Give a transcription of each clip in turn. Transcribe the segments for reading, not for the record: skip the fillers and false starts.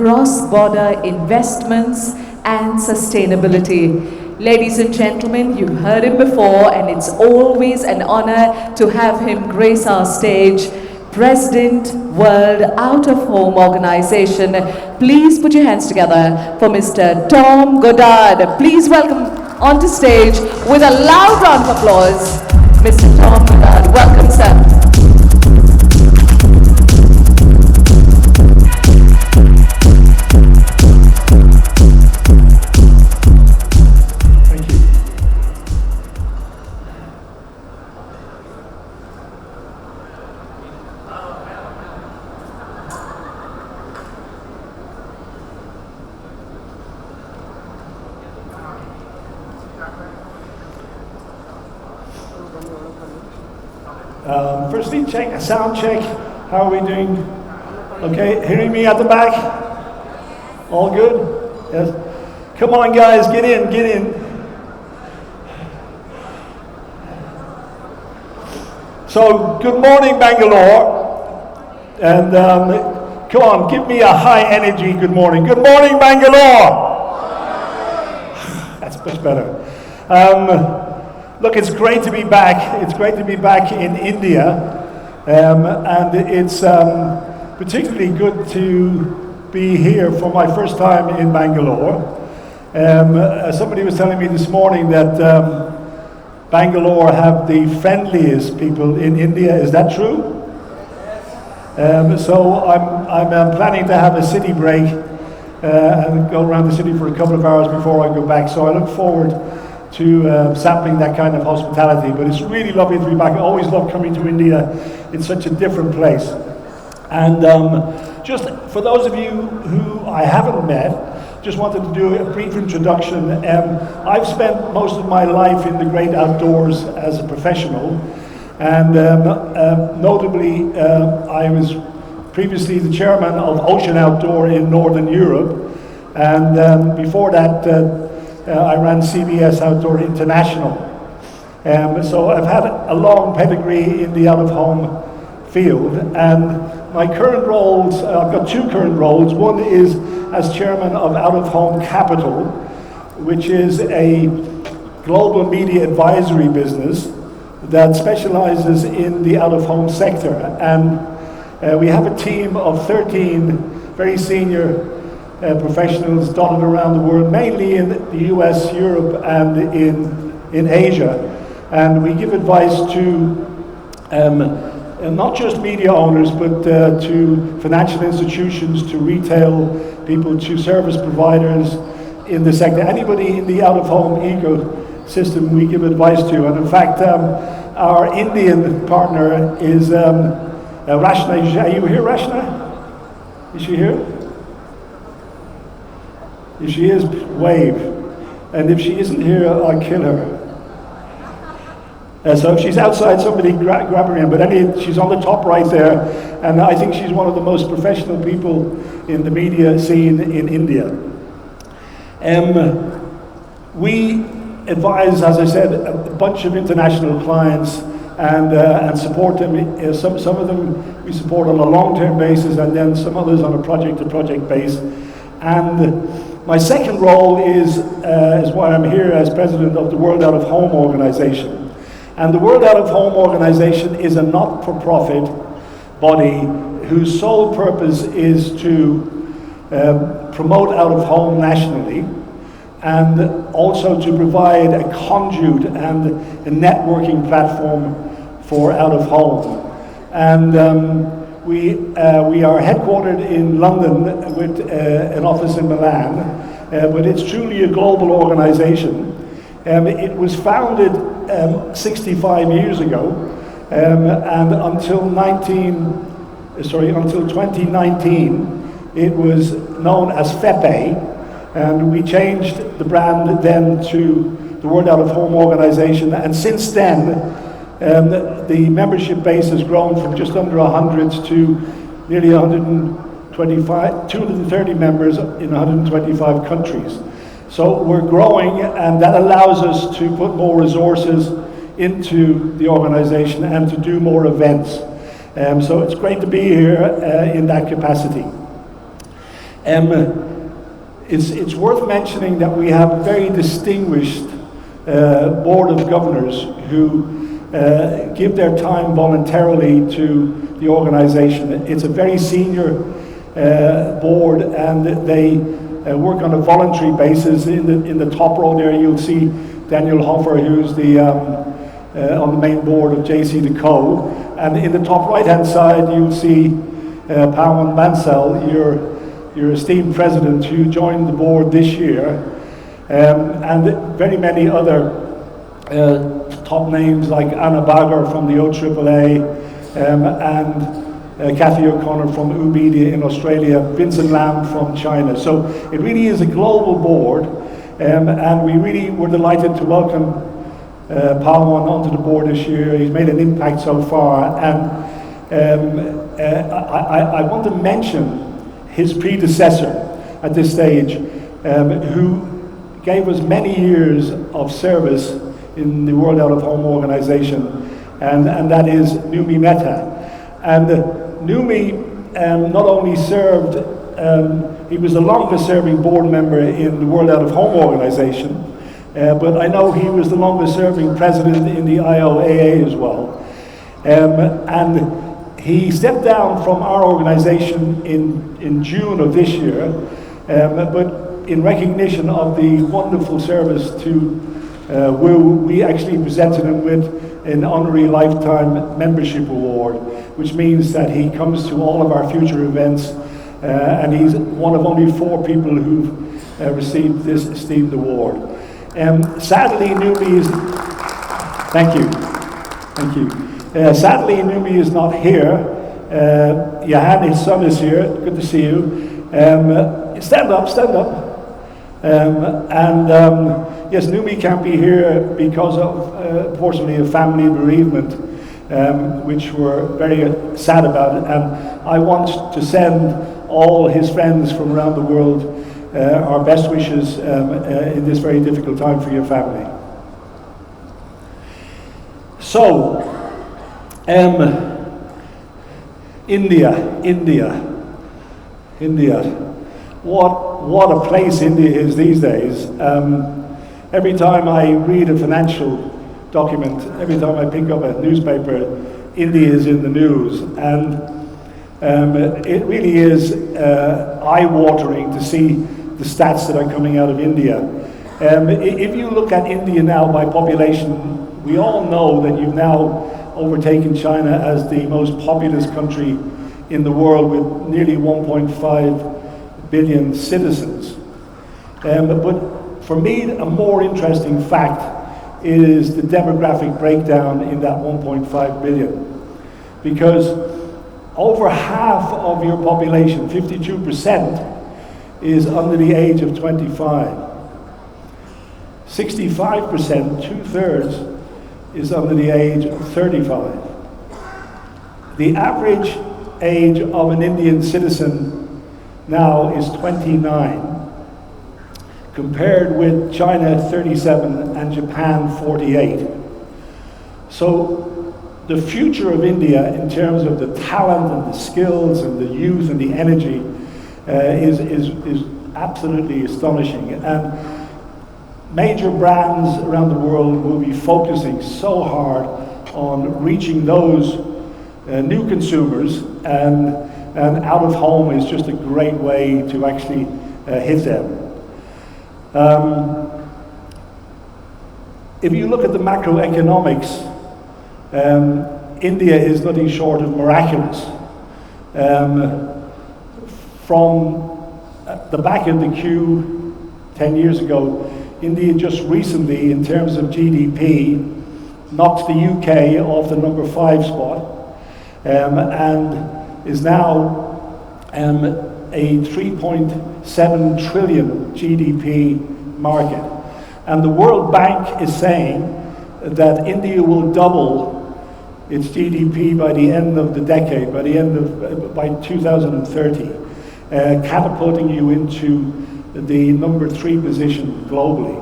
cross-border investments and sustainability. Ladies and gentlemen, you've heard him before, and it's always an honor to have him grace our stage. President, World Out of Home Organization. Please put your hands together for Mr. Tom Goddard. Please welcome onto stage with a loud round of applause, Mr. Tom Goddard. Welcome, sir. Firstly, check, sound check. How are we doing? Okay, hearing me at the back? All good? Yes. Come on, guys, get in, get in. So, good morning, Bangalore. And come on, give me a high energy good morning. Good morning, Bangalore. That's much better. Look, it's great to be back. It's great to be back in India. And it's particularly good to be here for my first time in Bangalore. Somebody was telling me this morning that Bangalore have the friendliest people in India. Is that true? So I'm planning to have a city break and go around the city for a couple of hours before I go back. So I look forward to sampling that kind of hospitality. But it's really lovely to be back. I always love coming to India. It's such a different place. And just for those of you who I haven't met, just wanted to do a brief introduction. I've spent most of my life in the great outdoors as a professional. And notably, I was previously the chairman of Ocean Outdoor in Northern Europe. And before that, I ran CBS Outdoor International. So I've had a long pedigree in the out-of-home field, and my current roles, I've got two current roles. One is as chairman of Out-of-Home Capital, which is a global media advisory business that specializes in the out-of-home sector. And we have a team of 13 very senior professionals dotted around the world, mainly in the US, Europe, and in Asia. And we give advice to not just media owners, but to financial institutions, to retail people, to service providers in the sector. Anybody in the out-of-home ecosystem we give advice to. And in fact, our Indian partner is Rashna. Are you here, Rashna? Is she here? If she is, wave. And if she isn't here, I'll kill her. So if she's outside, somebody grab her in. But she's on the top right there. And I think she's one of the most professional people in the media scene in India. We advise, as I said, a bunch of international clients and support them. Some of them we support on a long-term basis, and then some others on a project-to-project basis. And my second role is why I'm here as president of the World Out of Home Organization. And the World Out of Home Organization is a not-for-profit body whose sole purpose is to promote out of home nationally, and also to provide a conduit and a networking platform for out of home. And we are headquartered in London with an office in Milan, but it's truly a global organization. It was founded 65 years ago, and until 2019, it was known as FEPE, and we changed the brand then to the World Out of Home Organization, and since then, the membership base has grown from just under 100 to nearly 230 members in 125 countries. So we're growing, and that allows us to put more resources into the organization and to do more events. So it's great to be here in that capacity. It's worth mentioning that we have a very distinguished board of governors who give their time voluntarily to the organization. It's a very senior board, and they work on a voluntary basis. In the top row there, you'll see Daniel Hofer, who's on the main board of JC&Co. And in the top right-hand side, you'll see Pawan Bansal, your esteemed president, who joined the board this year, and very many other top names like Anna Bagger from the OAAA, and Cathy O'Connor from UBedia in Australia, Vincent Lam from China. So it really is a global board, and we really were delighted to welcome Pawan onto the board this year. He's made an impact so far, and I want to mention his predecessor at this stage, who gave us many years of service in the World Out of Home organization, and that is Numi Mehta. And Numi not only served, he was the longest serving board member in the World Out of Home organization, but I know he was the longest serving president in the IOAA as well. And he stepped down from our organization in June of this year, but in recognition of the wonderful service to WU, we actually presented him with an honorary lifetime membership award, which means that he comes to all of our future events, and he's one of only 4 people who've received this esteemed award. Sadly, Numi is... Thank you. Sadly, Numi is not here. Johan, his son, is here. Good to see you. Stand up. Yes, Numi can't be here because of, unfortunately, a family bereavement, which we're very sad about. And I want to send all his friends from around the world our best wishes in this very difficult time for your family. So, India. What a place India is these days. Every time I read a financial document, every time I pick up a newspaper, India is in the news, and it really is eye-watering to see the stats that are coming out of India. If you look at India now by population, we all know that you've now overtaken China as the most populous country in the world with nearly 1.5 billion citizens. But for me, a more interesting fact is the demographic breakdown in that 1.5 billion. Because over half of your population, 52%, is under the age of 25. 65%, 2/3, is under the age of 35. The average age of an Indian citizen now is 29, compared with China 37 and Japan 48. So the future of India in terms of the talent and the skills and the youth and the energy is absolutely astonishing. And major brands around the world will be focusing so hard on reaching those new consumers, and out of home is just a great way to actually hit them. If you look at the macroeconomics, India is nothing short of miraculous. From the back of the queue 10 years ago, India just recently, in terms of GDP, knocked the UK off the number 5 spot, and is now a 3.7 trillion GDP market. And the World Bank is saying that India will double its GDP by the end of the decade, by 2030, catapulting you into the number 3 position globally.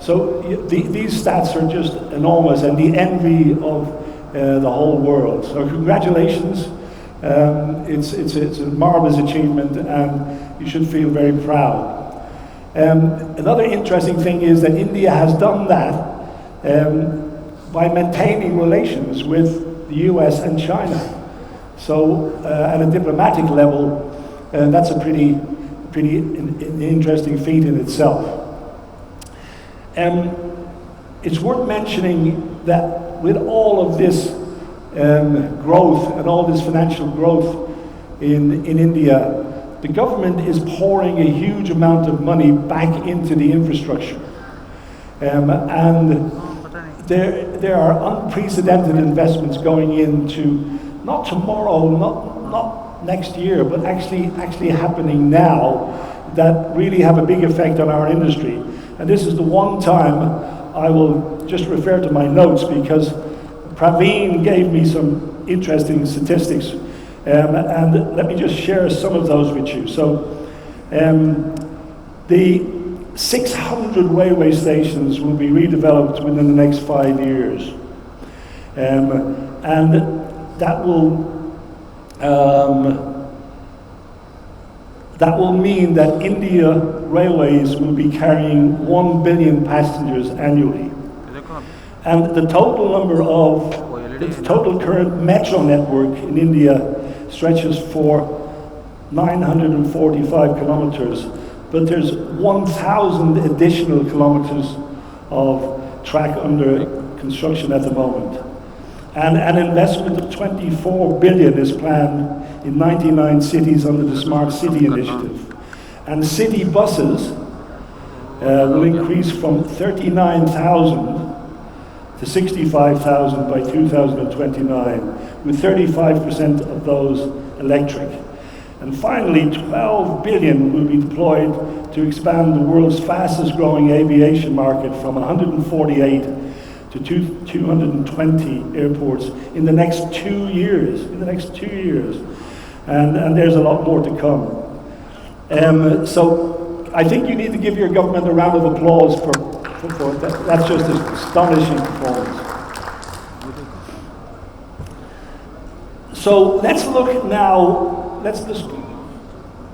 So these stats are just enormous and the envy of the whole world. So congratulations It's a marvelous achievement, and you should feel very proud. Another interesting thing is that India has done that by maintaining relations with the US and China. So at a diplomatic level, that's a pretty interesting feat in itself. It's worth mentioning that with all of this growth and all this financial growth in India, the government is pouring a huge amount of money back into the infrastructure. And there are unprecedented investments going into, not tomorrow, not next year, but actually happening now, that really have a big effect on our industry. And this is the one time I will just refer to my notes, because Praveen gave me some interesting statistics, and let me just share some of those with you. So the 600 railway stations will be redeveloped within the next 5 years, and that will mean that India Railways will be carrying 1 billion passengers annually. And the total current metro network in India stretches for 945 kilometers, but there's 1,000 additional kilometers of track under construction at the moment. And an investment of 24 billion is planned in 99 cities under the Smart City initiative. And city buses will increase from 39,000 to 65,000 by 2029, with 35% of those electric. And finally, 12 billion will be deployed to expand the world's fastest growing aviation market from 148 to 220 airports in the next 2 years. And there's a lot more to come. So I think you need to give your government a round of applause for that. That's just an astonishing performance. So let's look now, let's just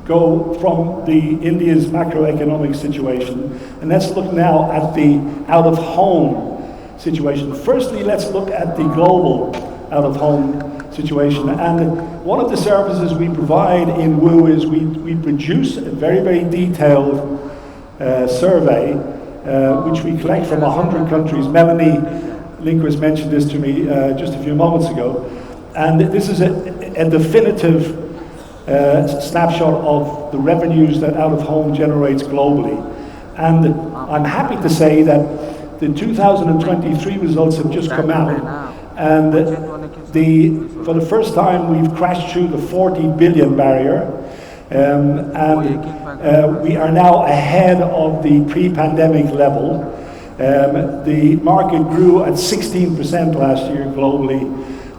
go from India's macroeconomic situation, and let's look now at the out-of-home situation. Firstly, let's look at the global out-of-home situation. And one of the services we provide in WOO is we produce a very, very detailed survey which we collect from 100 countries. Melanie Lindquist mentioned this to me just a few moments ago. And this is a definitive snapshot of the revenues that out-of-home generates globally. And I'm happy to say that the 2023 results have just come out. And for the first time, we've crashed through the 40 billion barrier. And we are now ahead of the pre-pandemic level. The market grew at 16% last year globally,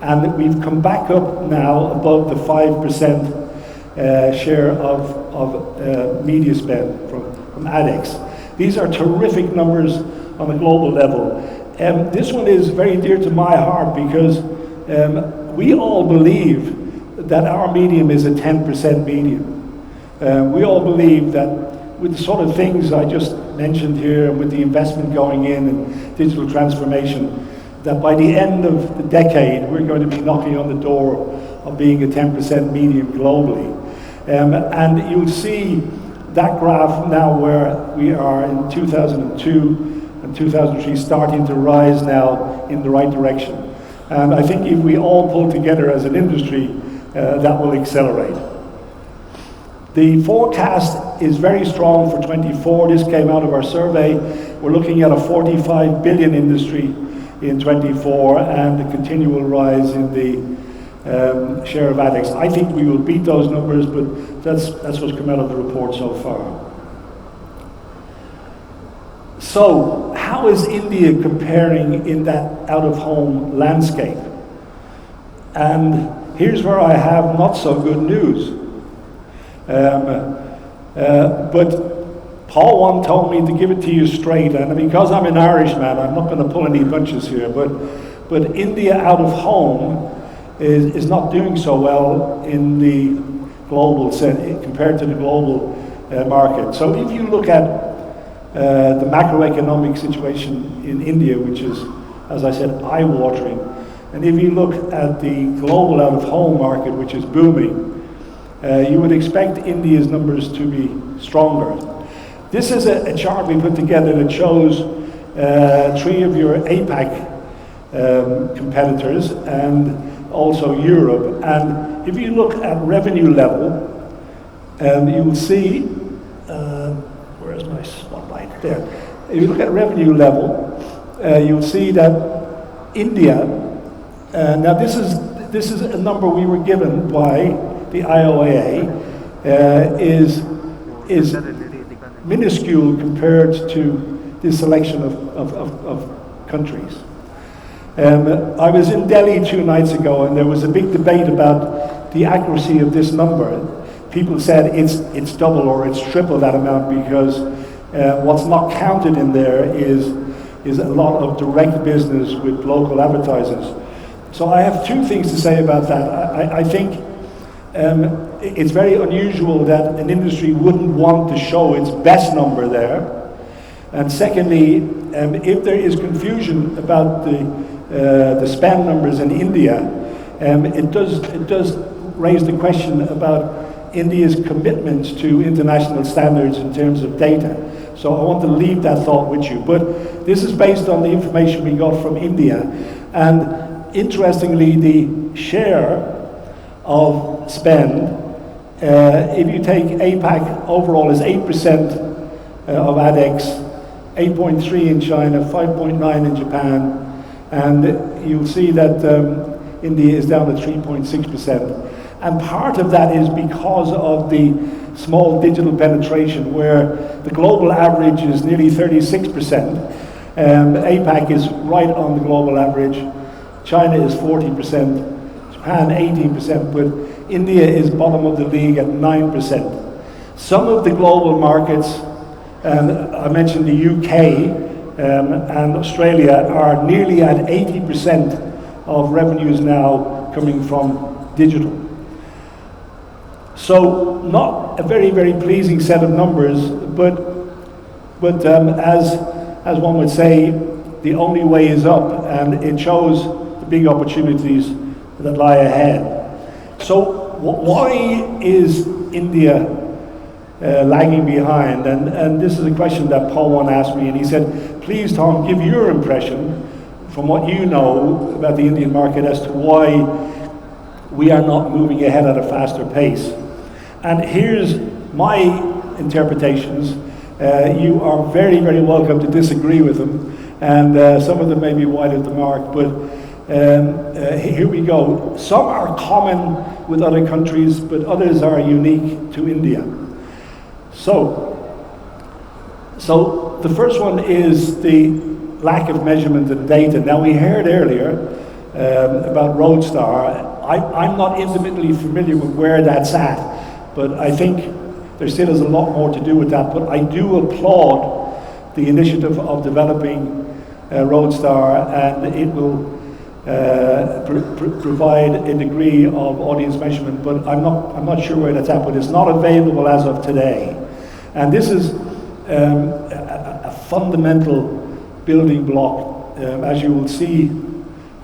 and we've come back up now above the 5% share of media spend from ADEX. These are terrific numbers on a global level. This one is very dear to my heart because we all believe that our medium is a 10% medium. We all believe that with the sort of things I just mentioned here, with the investment going in and digital transformation, that by the end of the decade, we're going to be knocking on the door of being a 10% medium globally. And you'll see that graph now where we are in 2002 and 2003 starting to rise now in the right direction. And I think if we all pull together as an industry, that will accelerate. The forecast is very strong for 24. This came out of our survey. We're looking at a 45 billion industry in 24 and a continual rise in the share of ADEX. I think we will beat those numbers, but that's what's come out of the report so far. So, how is India comparing in that out-of-home landscape? And here's where I have not so good news. But Paul told me to give it to you straight, and because I'm an Irishman, I'm not going to pull any punches here, but India out of home is not doing so well in the global compared to the global market. So if you look at the macroeconomic situation in India, which is, as I said, eye-watering, and if you look at the global out-of-home market, which is booming, you would expect India's numbers to be stronger. This is a chart we put together that shows 3 of your APAC competitors and also Europe. And if you look at revenue level, you will see, where's my spotlight? There. If you look at revenue level, you'll see that India, now this is a number we were given by the IOAA, is minuscule compared to this selection of countries. I was in Delhi 2 nights ago, and there was a big debate about the accuracy of this number. People said it's double or it's triple that amount because what's not counted in there is a lot of direct business with local advertisers. So I have 2 things to say about that. I think it's very unusual that an industry wouldn't want to show its best number there. And secondly, if there is confusion about the spend numbers in India, it does raise the question about India's commitment to international standards in terms of data. So I want to leave that thought with you. But this is based on the information we got from India. And interestingly, the share of spend, if you take APAC overall, is 8% of ADEX, 8.3 in China, 5.9 in Japan, and you'll see that India is down to 3.6%. And part of that is because of the small digital penetration, where the global average is nearly 36%. APAC is right on the global average. China is 40%, Japan 18%, but India is bottom of the league at 9%. Some of the global markets, I mentioned the UK and Australia, are nearly at 80% of revenues now coming from digital. So not a very, very pleasing set of numbers, but as one would say, the only way is up, and it shows the big opportunities that lie ahead. So why is India lagging behind? And this is a question that Paul One asked me, and he said, please, Tom, give your impression from what you know about the Indian market as to why we are not moving ahead at a faster pace. And here's my interpretations. You are very, very welcome to disagree with them, and some of them may be wide of the mark, but here we go. Some are common with other countries, but others are unique to India. So the first one is the lack of measurement and data. Now, we heard earlier about Roadstar. I'm not intimately familiar with where that's at, but I think there still is a lot more to do with that. But I do applaud the initiative of developing Roadstar, and it will provide a degree of audience measurement, but I'm not sure where that's at, but it's not available as of today. And this is a fundamental building block, as you will see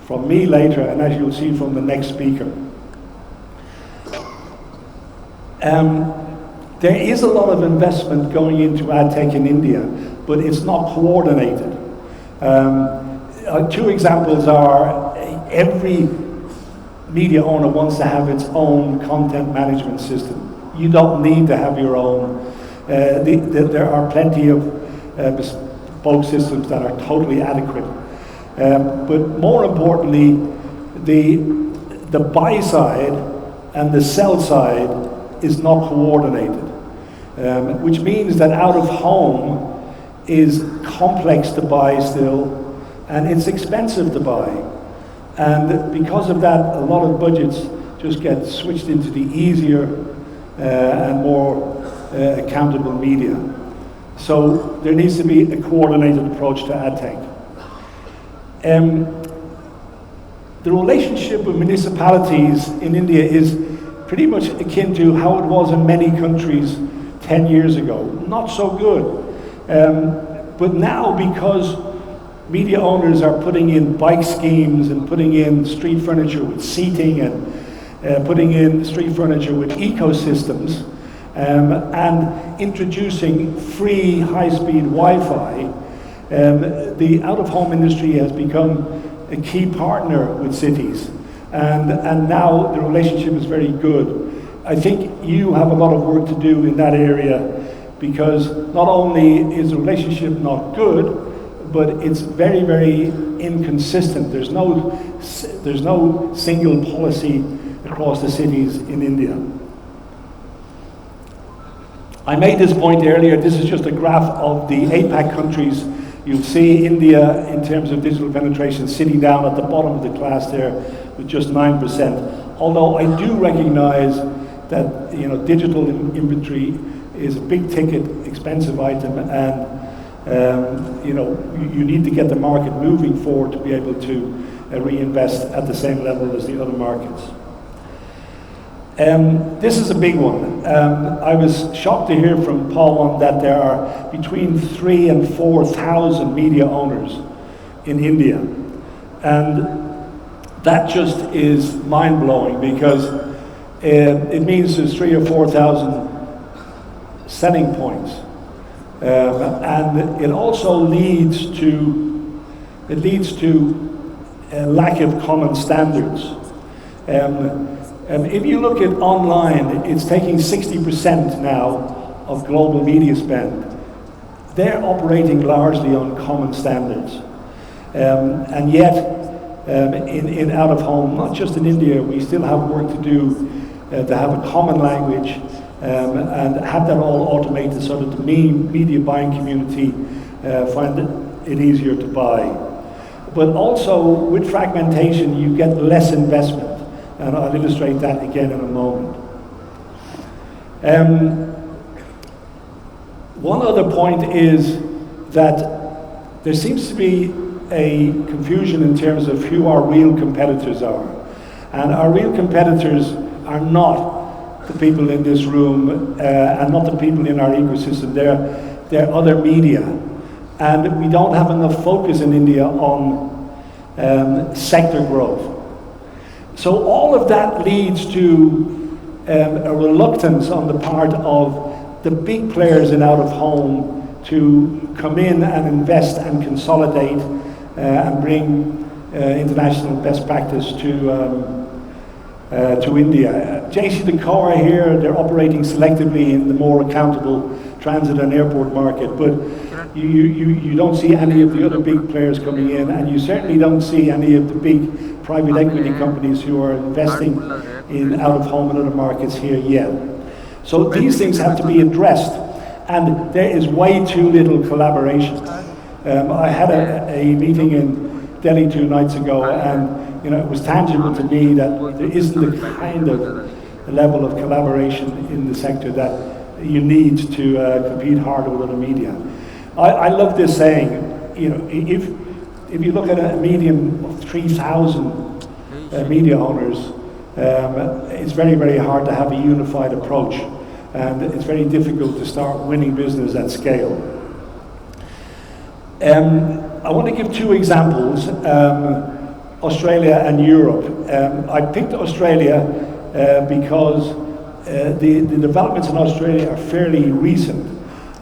from me later, and as you will see from the next speaker. There is a lot of investment going into ad tech in India, but it's not coordinated. 2 examples are, every media owner wants to have its own content management system. You don't need to have your own. There are plenty of bespoke systems that are totally adequate. But more importantly, the buy side and the sell side is not coordinated, which means that out of home is complex to buy still, and it's expensive to buy. And because of that, a lot of budgets just get switched into the easier and more accountable media. So there needs to be a coordinated approach to ad tech. the relationship with municipalities in India is pretty much akin to how it was in many countries 10 years ago. Not so good. But now, because media owners are putting in bike schemes and putting in street furniture with seating and putting in street furniture with ecosystems and introducing free high-speed Wi-Fi, the out-of-home industry has become a key partner with cities. And now the relationship is very good. I think you have a lot of work to do in that area, because not only is the relationship not good, but it's very, very inconsistent. There's no single policy across the cities in India. I made this point earlier. This is just a graph of the APAC countries. You'll see India, in terms of digital penetration, sitting down at the bottom of the class there with just 9%. Although I do recognize that digital inventory is a big ticket, expensive item, and you need to get the market moving forward to be able to reinvest at the same level as the other markets. This is a big one. I was shocked to hear from Paul that there are between 3,000 and 4,000 media owners in India. And that just is mind-blowing, because it means there's 3,000 or 4,000 selling points. And it also leads to a lack of common standards. If you look at online, it's taking 60% now of global media spend. They're operating largely on common standards. And yet, in out-of-home, not just in India, we still have work to do to have a common language and have that all automated so that the media buying community find it easier to buy. But also, with fragmentation, you get less investment. And I'll illustrate that again in a moment. One other point is that there seems to be a confusion in terms of who our real competitors are. And our real competitors are not the people in this room and not the people in our ecosystem. They're other media. And we don't have enough focus in India on sector growth. So all of that leads to a reluctance on the part of the big players in out-of-home to come in and invest and consolidate and bring international best practice to India. JC Decor here, they're operating selectively in the more accountable transit and airport market, but you don't see any of the other big players coming in, and you certainly don't see any of the big private equity companies who are investing in out-of-home and other markets here yet. So these things have to be addressed, and there is way too little collaboration. I had a meeting in Delhi 2 nights ago, and it was tangible to me that there isn't the kind of level of collaboration in the sector that you need to compete harder with other media. I love this saying, if you look at a medium of 3,000 media owners, it's very, very hard to have a unified approach, and it's very difficult to start winning business at scale. I want to give two examples, Australia and Europe. I picked Australia because the developments in Australia are fairly recent.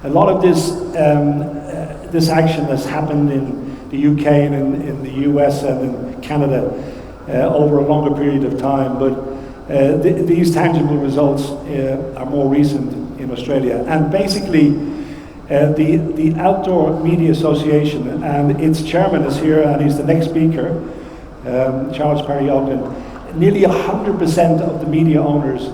A lot of this action has happened in the UK and in the US and in Canada over a longer period of time, but these tangible results are more recent in Australia. And basically, the Outdoor Media Association, and its chairman is here, and he's the next speaker, Charles Parry Ogden. Nearly 100% of the media owners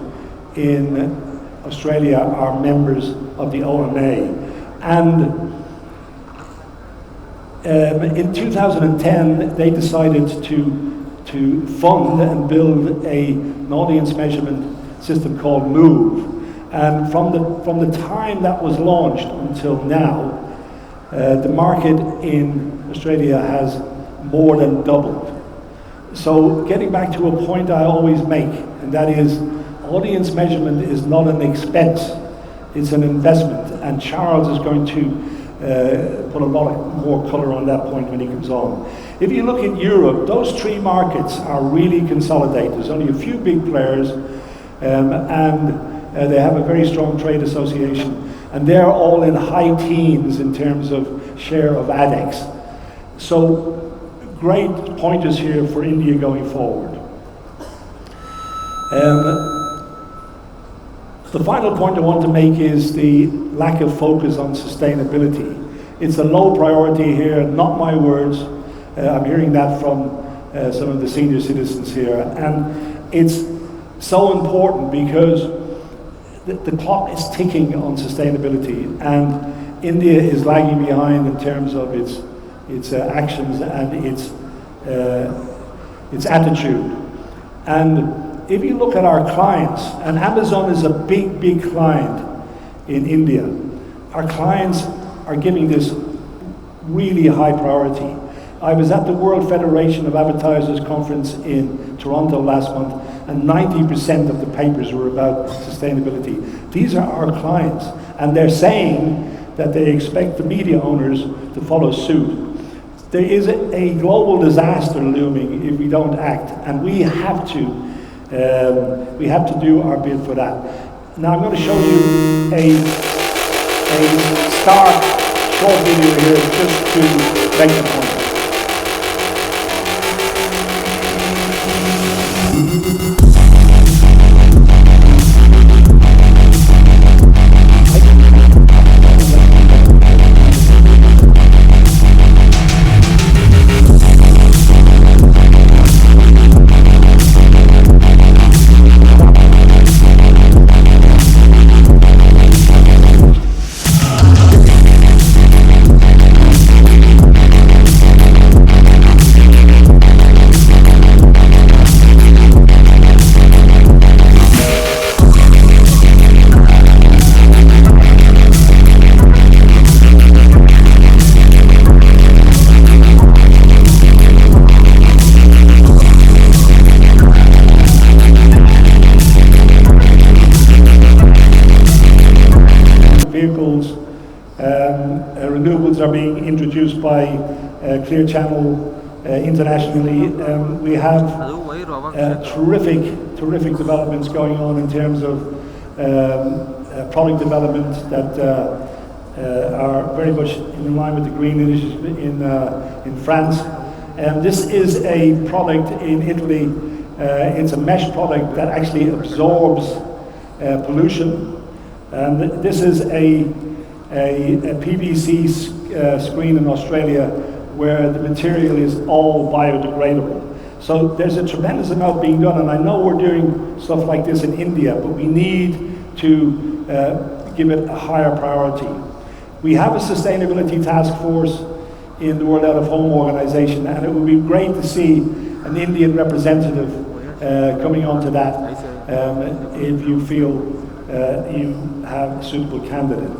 in Australia are members of the OMA. And in 2010, they decided to fund and build an audience measurement system called Move. And from the time that was launched until now, the market in Australia has more than doubled. So getting back to a point I always make, and that is audience measurement is not an expense, it's an investment. And Charles is going to put a lot more colour on that point when he comes on. If you look at Europe, those three markets are really consolidated. There's only a few big players, and they have a very strong trade association. And they're all in high teens in terms of share of ADEX. So great pointers here for India going forward. The final point I want to make is the lack of focus on sustainability. It's a low priority here, not my words. I'm hearing that from some of the senior citizens here. And it's so important because the clock is ticking on sustainability, and India is lagging behind in terms of its actions and its attitude. And if you look at our clients, and Amazon is a big client in India, our clients are giving this really high priority. I was at the World Federation of Advertisers conference in Toronto last month, and 90% of the papers were about sustainability. These are our clients, and they're saying that they expect the media owners to follow suit. There is a global disaster looming if we don't act, and we have to do our bit for that. Now I'm going to show you a stark short video here just to make the point. Vehicles, renewables are being introduced by Clear Channel internationally. We have terrific developments going on in terms of product development that are very much in line with the green initiative in France. This is a product in Italy. It's a mesh product that actually absorbs pollution. And this is a PVC screen in Australia where the material is all biodegradable. So there's a tremendous amount being done, and I know we're doing stuff like this in India, but we need to give it a higher priority. We have a sustainability task force in the World Out of Home organization, and it would be great to see an Indian representative coming onto that if you feel you have a suitable candidate.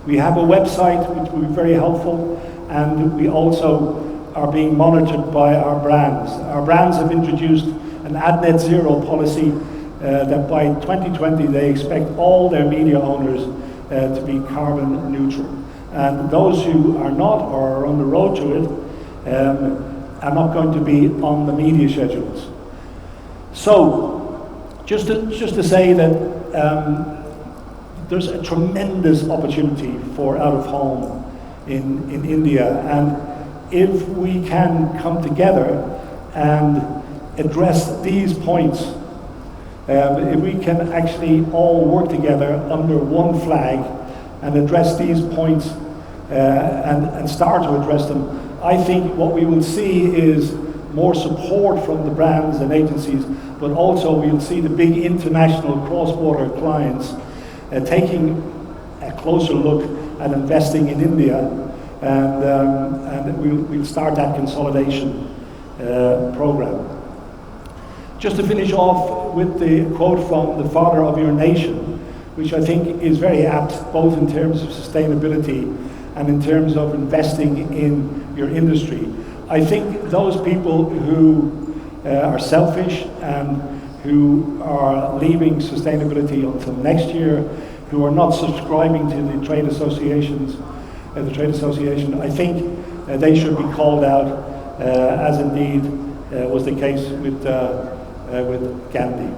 We have a website which will be very helpful, and we also are being monitored by our brands. Our brands have introduced an ad net zero policy that by 2020 they expect all their media owners to be carbon neutral. And those who are not or are on the road to it are not going to be on the media schedules. So, just to say that there's a tremendous opportunity for out of home in India, and if we can come together and address these points, if we can actually all work together under one flag and address these points and start to address them, I think what we will see is more support from the brands and agencies, but also we'll see the big international cross-border clients taking a closer look at investing in India, and we'll start that consolidation program. Just to finish off with the quote from the father of your nation, which I think is very apt, both in terms of sustainability and in terms of investing in your industry. I think those people who are selfish and who are leaving sustainability until next year, who are not subscribing to the trade associations, I think they should be called out, as indeed was the case with Gandhi.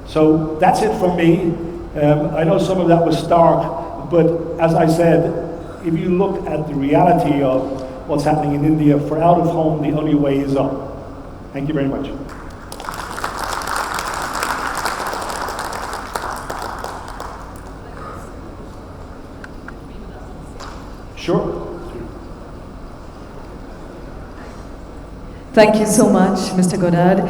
So that's it from me. I know some of that was stark, but as I said, if you look at the reality of what's happening in India, for out of home, the only way is up. Thank you very much. Sure. Thank you so much, Mr. Goddard.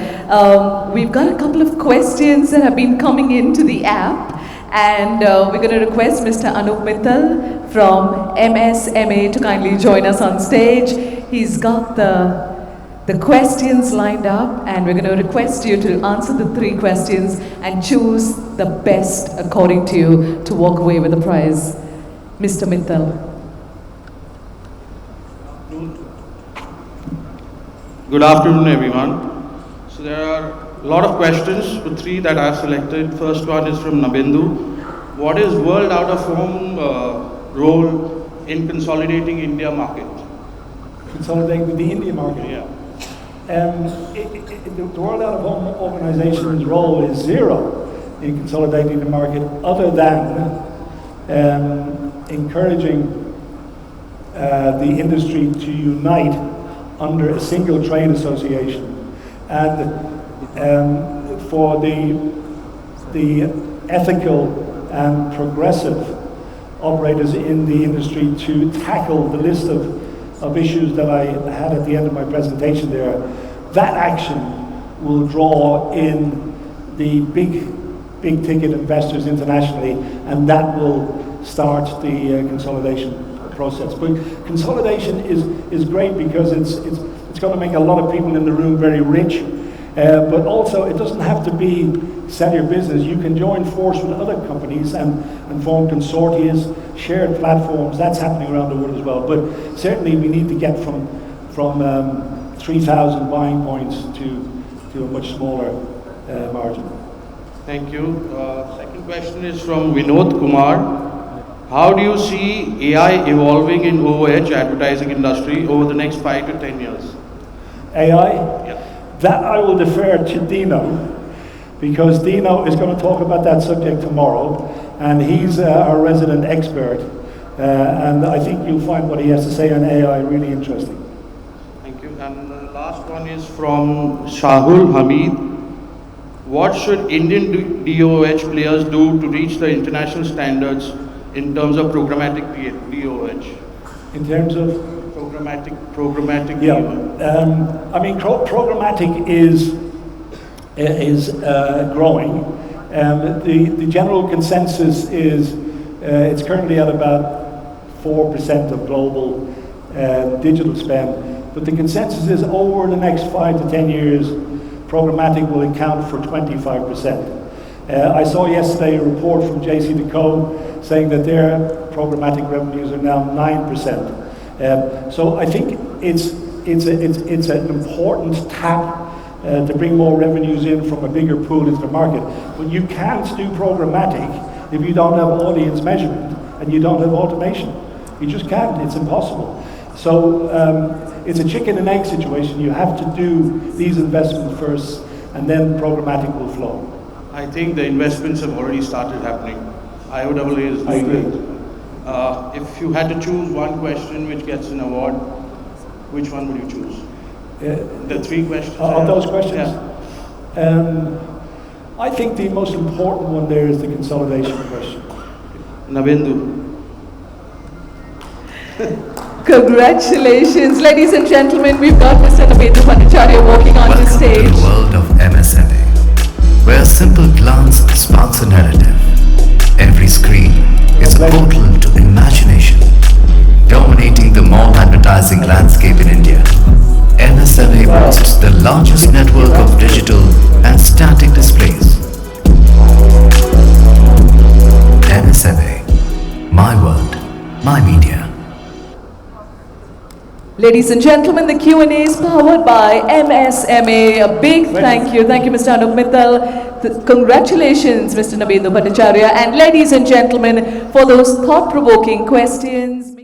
We've got a couple of questions that have been coming into the app, and we're going to request Mr. Anup Mittal from MSMA to kindly join us on stage. He's got the questions lined up, and we're going to request you to answer the 3 questions and choose the best according to you to walk away with the prize. Mr. Mittal. Good afternoon, everyone. So there are a lot of questions, but 3 that I've selected. First one is from Nabendu. What is World Out of Home role in consolidating India market? Consolidating the India market? Yeah. The World Out of Home organization's role is 0 in consolidating the market, other than encouraging the industry to unite under a single trade association, and for the ethical and progressive operators in the industry to tackle the list of issues that I had at the end of my presentation there. That action will draw in the big ticket investors internationally, and that will start the consolidation process. But consolidation is great because it's going to make a lot of people in the room very rich, but also it doesn't have to be sell your business. You can join force with other companies and form consortia, shared platforms. That's happening around the world as well. But certainly we need to get from 3,000 buying points to a much smaller margin. Thank you. Second question is from Vinod Kumar. How do you see AI evolving in OOH advertising industry over the next 5 to 10 years? AI? Yeah. That I will defer to Dino, because Dino is going to talk about that subject tomorrow, and he's our resident expert, and I think you'll find what he has to say on AI really interesting. Thank you. And the last one is from Shahul Hamid. What should Indian DOH players do to reach the international standards in terms of programmatic DOH? In terms of? Programmatic Yeah. DOH. I mean, programmatic is growing. The general consensus is it's currently at about 4% of global digital spend, but the consensus is over the next 5 to 10 years, programmatic will account for 25%. I saw yesterday a report from JC&Co saying that their programmatic revenues are now 9%. So I think it's an important tap to bring more revenues in from a bigger pool into the market. But you can't do programmatic if you don't have audience measurement and you don't have automation. You just can't. It's impossible. So it's a chicken and egg situation. You have to do these investments first, and then programmatic will flow. I think the investments have already started happening. IOAA is doing it. If you had to choose one question which gets an award, which one would you choose? The 3 questions. Of those questions? Yeah. I think the most important one there is the consolidation question. Nabendu. Congratulations, ladies and gentlemen. We've got Mr. Nabendu Bhattacharya walking on the stage. Welcome to the world of MSMA, where a simple glance sparks a narrative. Every screen is a portal to imagination, dominating the mall advertising landscape in India. MSMA boasts the largest network of digital and static displays. MSMA, my world, my media. Ladies and gentlemen, the Q&A is powered by MSMA. A big thank you. Thank you, Mr. Anup Mittal. Congratulations, Mr. Nabendu Bhattacharya. And ladies and gentlemen, for those thought-provoking questions.